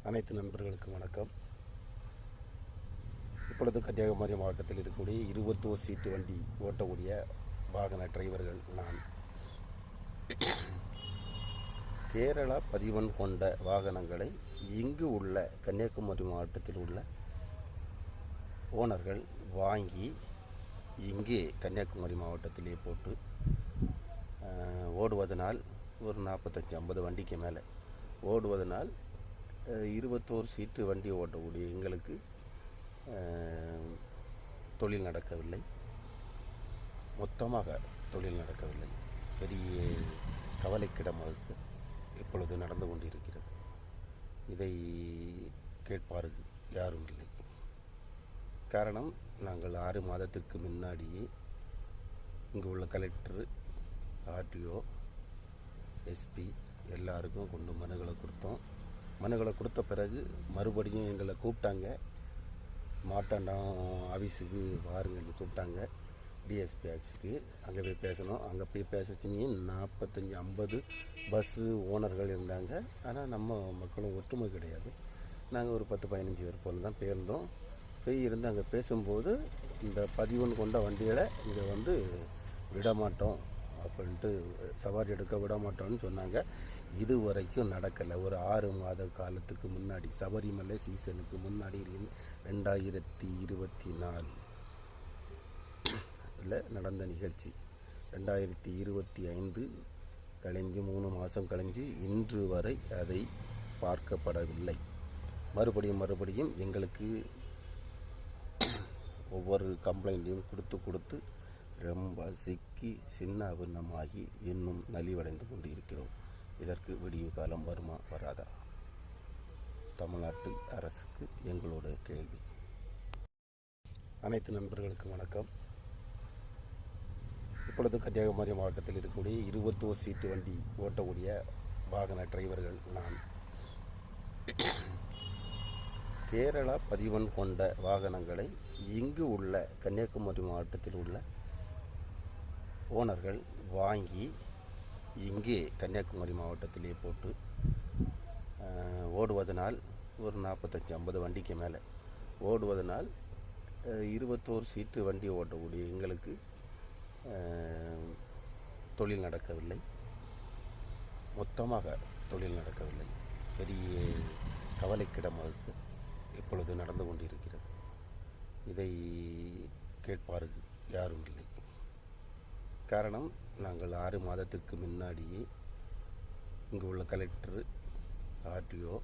அனைத்து நண்பர்களுக்கும் வணக்கம். இப்பொழுது கன்னியாகுமரி மாவட்டத்தில் இருக்கக்கூடிய 21 சீட்டு வண்டி ஓட்டக்கூடிய வாகன டிரைவர்கள் நான். கேரளா பதிவன் கொண்ட வாகனங்களை இங்கு உள்ள கன்னியாகுமரி மாவட்டத்தில் உள்ள ஓனர்கள் வாங்கி இங்கே கன்னியாகுமரி மாவட்டத்திலே போட்டு ஓடுவதனால் ஒரு 45-50 வண்டிக்கு மேலே ஓடுவதனால் 21 சீட்டு வண்டி ஓட்டக்கூடிய எங்களுக்கு தொழில் நடக்கவில்லை. மொத்தமாக தொழில் நடக்கவில்லை. பெரிய கவலைக்கிடமாக இப்பொழுது நடந்து கொண்டிருக்கிறது. இதை கேட்பார்கள் யாரும் இல்லை. காரணம், நாங்கள் 6 மாதத்திற்கு முன்னாடியே இங்கு உள்ள கலெக்டர், ஆர்டிஓ, எஸ்பி எல்லாருக்கும் கொண்டு மனுகளை கொடுத்தோம். மனுகளை கொடுத்த பிறகு மறுபடியும் எங்களை கூப்பிட்டாங்க. மார்த்தாண்டம் ஆஃபீஸுக்கு வாருங்கன்னு கூப்பிட்டாங்க, டிஎஸ்பி ஆஃபீஸுக்கு. அங்கே போய் பேசணும். அங்கே போய் பேசச்சுமே 45-50 பஸ்ஸு ஓனர்கள் இருந்தாங்க. ஆனால் நம்ம மக்களும் ஒற்றுமை கிடையாது. நாங்கள் ஒரு 10-15 பேர் போல் தான் போயிருந்தோம். போய் இருந்து அங்கே பேசும்போது இந்த பதிவன் கொண்ட வண்டிகளை இங்கே விடமாட்டோம் அப்படின்ட்டு, சவாரி எடுக்க விட மாட்டோம்னு சொன்னாங்க. இது வரைக்கும் நடக்கலை. ஒரு 6 மாத காலத்துக்கு முன்னாடி, சபரிமலை சீசனுக்கு முன்னாடி 2024 நடந்த நிகழ்ச்சி. 2025 கழிஞ்சு 3 மாதம் கழிஞ்சு இன்று வரை அதை பார்க்கப்படவில்லை. மறுபடியும் எங்களுக்கு ஒவ்வொரு கம்ப்ளைண்ட்டையும் கொடுத்து ரொம்ப சிக்கி சின்ன அபிநமாகி இன்னும் நலிவடைந்து கொண்டு இருக்கிறோம். இதற்கு விடிவு காலம் வருமா வராதா? தமிழ்நாட்டு அரசுக்கு எங்களுடைய கேள்வி. அனைத்து நண்பர்களுக்கும் வணக்கம். இப்பொழுது கன்னியாகுமரி மாவட்டத்தில் இருக்கக்கூடிய 21 சீட்டு வண்டி ஓட்டக்கூடிய வாகன டிரைவர்கள் நான். கேரளா பதிவன் கொண்ட வாகனங்களை இங்கு உள்ள கன்னியாகுமரி மாவட்டத்தில் உள்ள ஓனர்கள் வாங்கி இங்கே கன்னியாகுமரி மாவட்டத்திலே போட்டு ஓடுவதனால் ஒரு 45-50 வண்டிக்கு மேலே ஓடுவதனால் 21 சீட்டு வண்டி ஓட்டக்கூடிய எங்களுக்கு தொழில் நடக்கவில்லை. மொத்தமாக தொழில் நடக்கவில்லை. பெரிய கவலைக்கிடமாக இப்பொழுது நடந்து கொண்டிருக்கிறது. இதை கேட்பார்கள் யாரும் இல்லை. காரணம், நாங்கள் 6 மாதத்திற்கு முன்னாடியே இங்கு உள்ள கலெக்டர், ஆர்டிஓ,